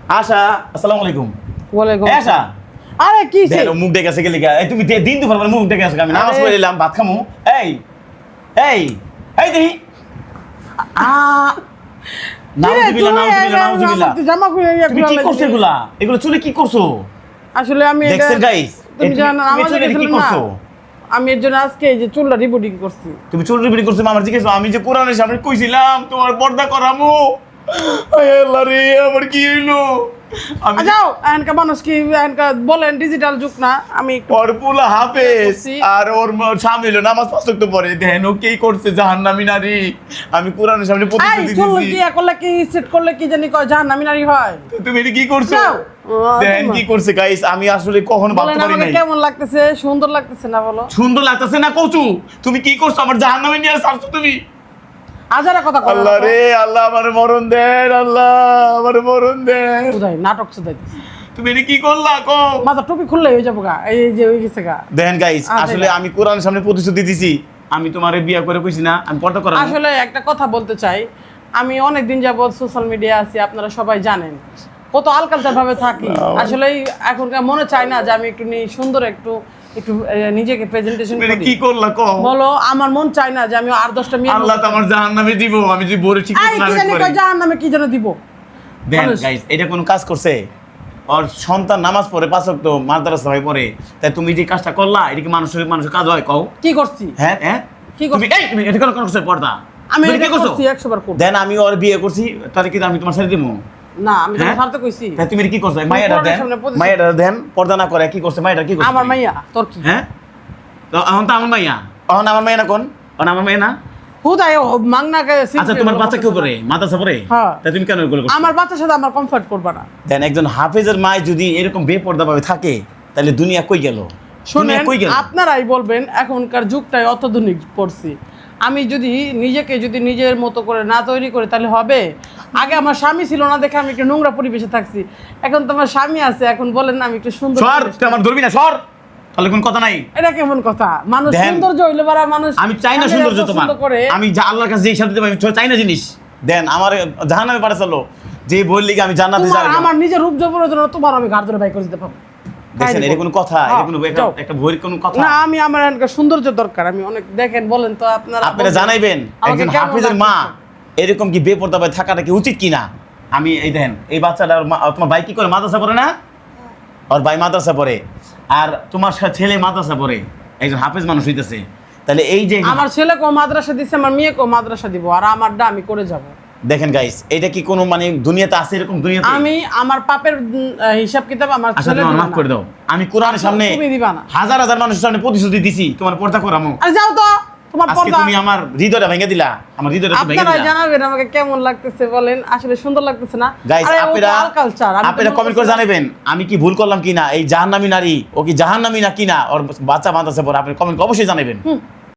আশা, আসসালামু আলাইকুম। ওয়ালাইকুম আশা, আরে কি দেখো মুখ ডেকে আছে গেলি গা। এই তুমি দিন দুপুর পর মুখ ডেকে আছে, আমি নামাজ পড়ে এলাম, ভাত খামু। এই এই এই দেখি নাউজুবিল্লাহ নাউজুবিল্লাহ নাউজুবিল্লাহ। জামা খুলে তুমি কি করছো এগুলা? এগুলো চুলে কি করছো? আসলে আমি এটা দেখছেন গাইস, তুমি জানো আমাদের কি করছো? আমি এর জন্য আজকে এই যে চুলটা রিবুটিং করছি। তুমি চুল রিবিডিং করছো? আমার জিজ্ঞেস, আমি যে কোরআনের সামনে কইছিলাম তোমার পর্দা করামু। আল্লাহ রে, আমার কি হইলো? আমি যাও এনকা মানুষ কি এনকা বলেন ডিজিটাল যুগ না। আমি পরপুলা হাফেজ আর ওর স্বামী হলো নামাজ পাঁচ ওয়াক্ত পড়ে। দেখেন ও কি করছে, জাহান্নামী নারী। আমি কোরআনের সামনে প্রতিশ্রুতি চুল দিছি। কি করলে কি সেট করলে কি জানি কয় জাহান্নামী নারী হয়। তুমি এটা কি করছো? যাও। দেখেন কি করছে গাইস, আমি আসলে কখনো ভাবতে বলেন পারি আমাকে নাই। কেমন লাগতেছে? সুন্দর লাগতেছে না বলো? সুন্দর লাগতেছে না কচু? তুমি কি করছো? আমার জাহান্নামে নিয়ে আসছো তুমি। হাজারা কথা কয় আল্লাহ রে আল্লাহ, আমার মরণ দেন, আল্লাহ আমার মরণ দেন। বুঝাই নাটক শুধাইতেছে। তুমি এটা কি করলা কো? মাথা টুপি খুললে হয়ে যাবো গা। এই যে হয়ে গেছে গা। দেখেন গাইস, আসলে আমি কোরআনের সামনে প্রতিশ্রুতি দিছি, আমি তোমারে বিয়ে করে কইছি না আমি পর্দা করাবো। আসলে একটা কথা বলতে চাই, আমি অনেক দিন যাবত সোশ্যাল মিডিয়া আছি, আপনারা সবাই জানেন কত আলকালচার ভাবে থাকি। আসলে এখনকার মনে চায় না যে আমি একটু সুন্দর একটু একটু নিজেকে প্রেজেন্টেশন তুমি করি। কি করলা কো? বলো, আমার মন চায় না যে আমি আর 10টা মেয়ে আল্লাহ তো আমার জাহান্নামে দিব, আমি যদি বড় ঠিক এই না কি জানি করি। কয় জাহান্নামে কি যেন দিব। দেখেন মানুষ। গাইস, এটা কোন কাজ করছে? ওর সন্তান নামাজ পড়ে, পাঁচ ওয়াক্ত মাদ্রাসা হয়ে পড়ে, তাই তুমি যে কাজটা করলা এটা কি মানুষের কাজ হয় কও? কি করছি? হ্যাঁ হ্যাঁ কি করছি? তুমি এটা কোন করছো পর্দা? আমি তুমি এটা কি করছো? করছি 100 বার করব। দেন আমি ওর বিয়ে করছি, তাহলে কি আমি তোমার সাথে দিব? না, আমি তো হ্যাঁ? ছাড়তে কইছি। তাই তুমি এটা কি করছো? মাইয়াটা কোরআনের দেন, সামনে প্রতিশ্রুতি- মাইয়াটা দেন, পর্দা না করে কি করছে? মাইয়াটা কি করছে? আমার মাইয়া তোর কি? হ্যাঁ, তো এখন তো আমার মাইয়া, এখন আমার মাইয়া না কোন? এখন আমার মাইয়া না? হুদাই মাংনা কে আচ্ছা তোমার বাচ্চা কেউ পড়ে মাদ্রাসা পড়ে? হ্যাঁ। তাই তুমি কেন এগুলো করছো? আমার বাচ্চার সাথে আমার কমফর্ট করবা না। দেন একজন হাফেজের মা যদি এরকম বেপর্দা ভাবে থাকে, তাহলে দুনিয়া কই গেল? দুনিয়া শুনেন, কই গেল? আপনারাই বলবেন এখনকার যুগটাই অত্যাধুনিক পড়ছি। আমি যদি নিজেকে নিজের মতো করে না তৈরি করি তাহলে হবে? আগে আমার স্বামী ছিল না দেখে আমি একটু নোংরা পরিবেশে থাকছি, এখন তো আমার স্বামী আছে, এখন বলেন না আমি একটু সুন্দর সর, পরিবেশে- তুই আমার ধরবি না, সর। তাহলে কোন কথা নাই। এটা কেমন কথা? মানুষ দেন। সৌন্দর্য হইলে পারা মানুষ আমি চাই না স্বামীরা সৌন্দর্য তোমার, পছন্দ করে। আমি যা আল্লাহর কাছে যেই শান্তি দেব আমি চাই না জিনিস। দেন আমার জাহান্নামে পাঠালো, যে বললি কি আমি জান্নাতে তোমার যাব। আমার নিজের রূপ যৌবনের জন্য তোমার আমি ঘাড় ধরে বাই করে দিতে পারবো। দেখেন এটা কোন কথা? এটা কোন যাও। একটা ভয়ের কোন কথা? না, আমি আমার এখানকার সৌন্দর্য দরকার। আমি অনেক দেখেন বলেন তো আপনারা আপনারা বলবেন, জানাইবেন আমাকে একজন কেমন হাফেজের মা লাগতেছে? এরকম কি বেপরদা ভাবে থাকাটা কি উচিত কিনা? আমি এই দেখেন এই বাচ্চাটার তোমার ভাই কি করে মাদ্রাসা পড়ে না? ওর ভাই মাদ্রাসা পড়ে, আর তোমার ছেলে মাদ্রাসা পড়ে, একজন হাফেজ মানুষ হইতেছে। তাহলে এই যে আমার ছেলে কো মাদ্রাসা দিচ্ছে, আমার মেয়ে কো মাদ্রাসা দিব, আর আমারটা আমি করে যাব। দেখেন গাইস, এটা কি কোনো মানে দুনিয়াতে আছে এরকম? দুনিয়াতে আমি আমার পাপের হিসাব কিতাব আমার আচ্ছা ছেলে তুমি দিবে মাফ না। করে দাও। আমি কোরআনের সামনে তুমি দিবা না। হাজার হাজার মানুষের সামনে প্রতিশ্রুতি দিছি তোমার পর্দা করামো। আরে যাও তো, তোমার আজকে পর্দা। তুমি আমার হৃদয়টা ভেঙে দিলা, আমার হৃদয়টা ভেঙে আপনারা দিলা। জানাবেন আমাকে কেমন লাগতেছে, বলেন আসলে সুন্দর লাগতেছে না? গাইস আরে ও তো আপনারা আলকালচার, আমি তো আপনারা মনে কমেন্ট করে করছিলাম- জানাবেন আমি কি ভুল করলাম কিনা। এই জাহান্নামী নারী ও কি জাহান্নামী না কিনা, ওর বাচ্চা মাদ্রাসা পড়ে, আপনি কমেন্ট অবশ্যই জানাবেন।